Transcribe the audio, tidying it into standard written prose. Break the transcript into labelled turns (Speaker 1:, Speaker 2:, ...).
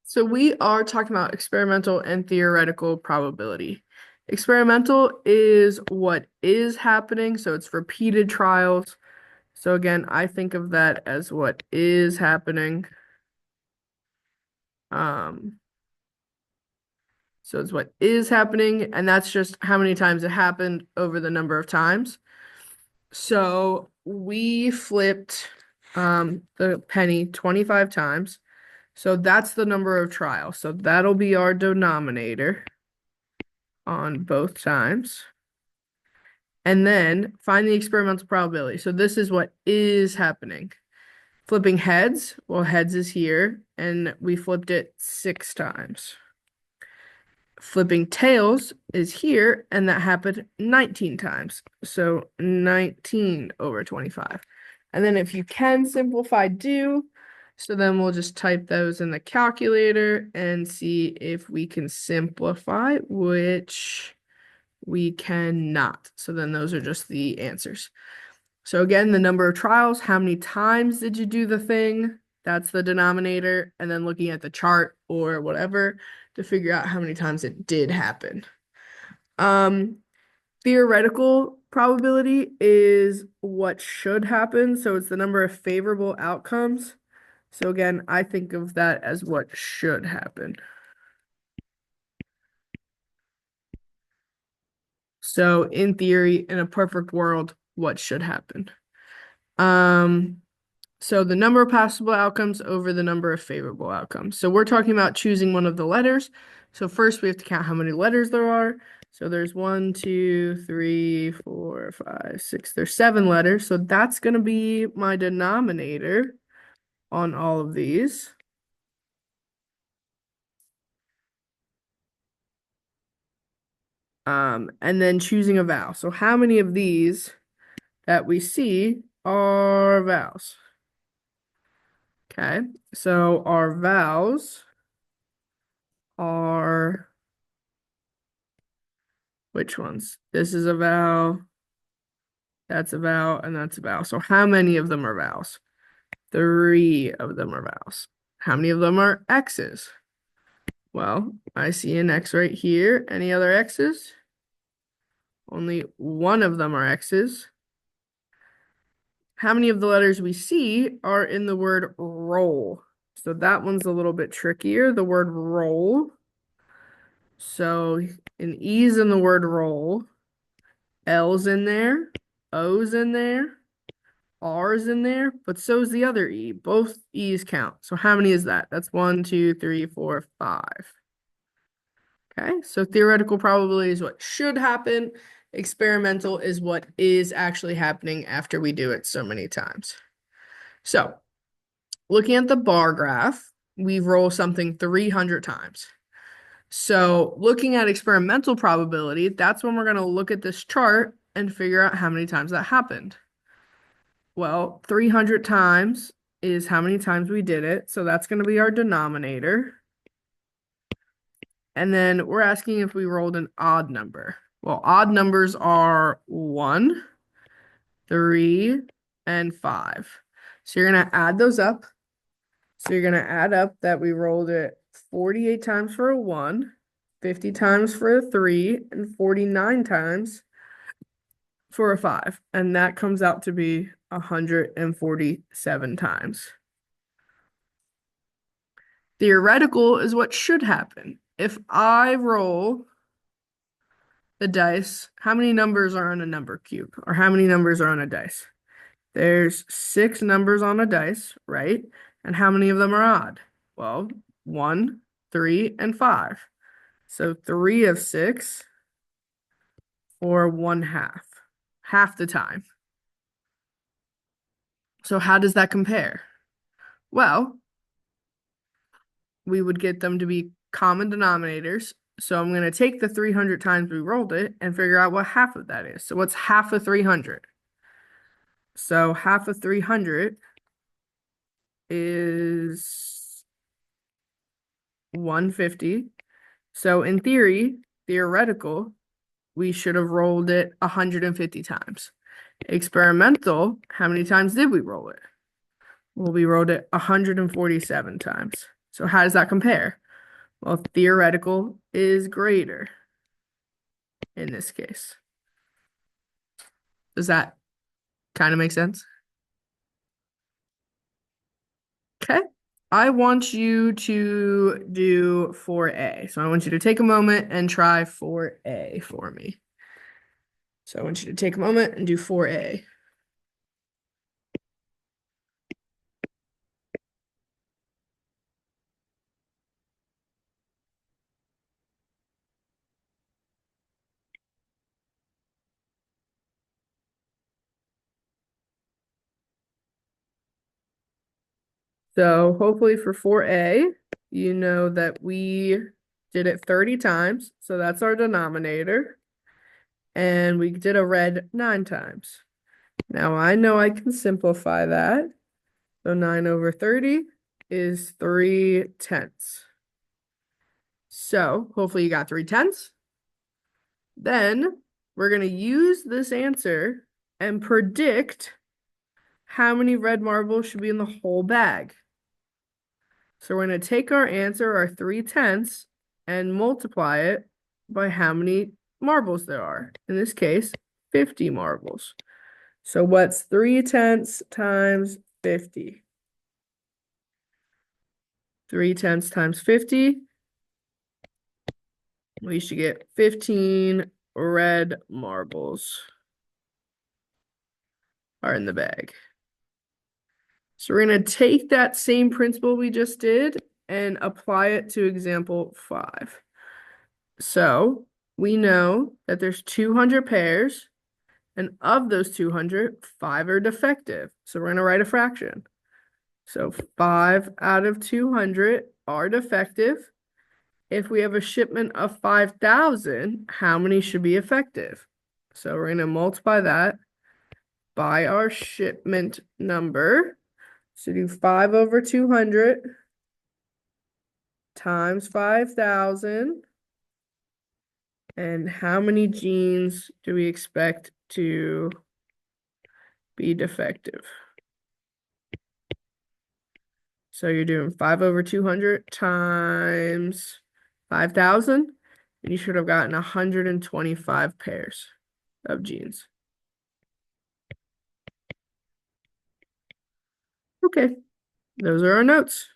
Speaker 1: So we are talking about experimental and theoretical probability. Experimental is what is happening, so it's repeated trials. So again, I think of that as what is happening. Um, so it's what is happening, and that's just how many times it happened over the number of times. So we flipped the penny 25 times. So that's the number of trials. So that'll be our denominator on both times. And then find the experimental probability. So this is what is happening. Flipping heads, well, heads is here, and we flipped it 6 times. Flipping tails is here, and that happened 19 times. So 19 over 25. And then if you can simplify, do. So then we'll just type those in the calculator and see if we can simplify, which we cannot. So then those are just the answers. So again, the number of trials, how many times did you do the thing? That's the denominator. And then looking at the chart or whatever to figure out how many times it did happen. Um, Theoretical probability is what should happen. So it's the number of favorable outcomes. So again, I think of that as what should happen. So in theory, in a perfect world, what should happen? Um, so the number of possible outcomes over the number of favorable outcomes. So we're talking about choosing one of the letters. So first we have to count how many letters there are. So there's 1, 2, 3, 4, 5, 6. There's 7 letters. So that's going to be my denominator on all of these. And then choosing a vowel. So how many of these that we see are vowels? Okay, so our vowels are which ones? This is a vowel, that's a vowel, and that's a vowel. So how many of them are vowels? 3 of them are vowels. How many of them are X's? Well, I see an X right here. Any other X's? Only one of them are X's. How many of the letters we see are in the word roll? So that one's a little bit trickier, the word roll. So an E's in the word roll, L's in there, O's in there, R's in there, but so's the other E. Both E's count. So how many is that? That's 1, 2, 3, 4, 5. Okay, so theoretical probability is what should happen. Experimental is what is actually happening after we do it so many times. So looking at the bar graph, we roll something 300 times. So looking at experimental probability, that's when we're going to look at this chart and figure out how many times that happened. Well, 300 times is how many times we did it. So that's going to be our denominator. And then we're asking if we rolled an odd number. Well, odd numbers are 1, 3, and 5. So you're going to add those up. So you're going to add up that we rolled it 48 times for a 1, 50 times for a 3, and 49 times for a 5. And that comes out to be 147 times. Theoretical is what should happen. If I roll the dice, how many numbers are on a number cube? Or how many numbers are on a dice? There's 6 numbers on a dice, right? And how many of them are odd? Well, 1, 3, and 5. So 3 of 6, or 1/2, half the time. So how does that compare? Well, we would get them to be common denominators. So I'm going to take the 300 times we rolled it and figure out what half of that is. So what's half of 300? So half of 300 is 150. So in theory, theoretical, we should have rolled it 150 times. Experimental, how many times did we roll it? Well, we rolled it 147 times. So how does that compare? Well, theoretical is greater in this case. Does that kind of make sense? Okay. I want you to do 4A. So I want you to take a moment and try 4A for me. So I want you to take a moment and do 4A. So hopefully for 4A, you know that we did it 30 times. So that's our denominator. And we did a red 9 times. Now I know I can simplify that. So 9 over 30 is 3/10. So hopefully you got 3/10. Then we're going to use this answer and predict how many red marbles should be in the whole bag. So we're going to take our answer, our 3/10, and multiply it by how many marbles there are. In this case, 50 marbles. So what's 3/10 times 50? 3/10 times 50. We should get 15 red marbles are in the bag. So we're going to take that same principle we just did and apply it to example 5. So we know that there's 200 pairs, and of those 200, 5 are defective. So we're going to write a fraction. So 5 out of 200 are defective. If we have a shipment of 5,000, how many should be effective? So we're going to multiply that by our shipment number. So do 5 over 200 times 5,000. And how many genes do we expect to be defective? So you're doing 5 over 200 times 5,000, and you should have gotten 125 pairs of genes. Okay, those are our notes.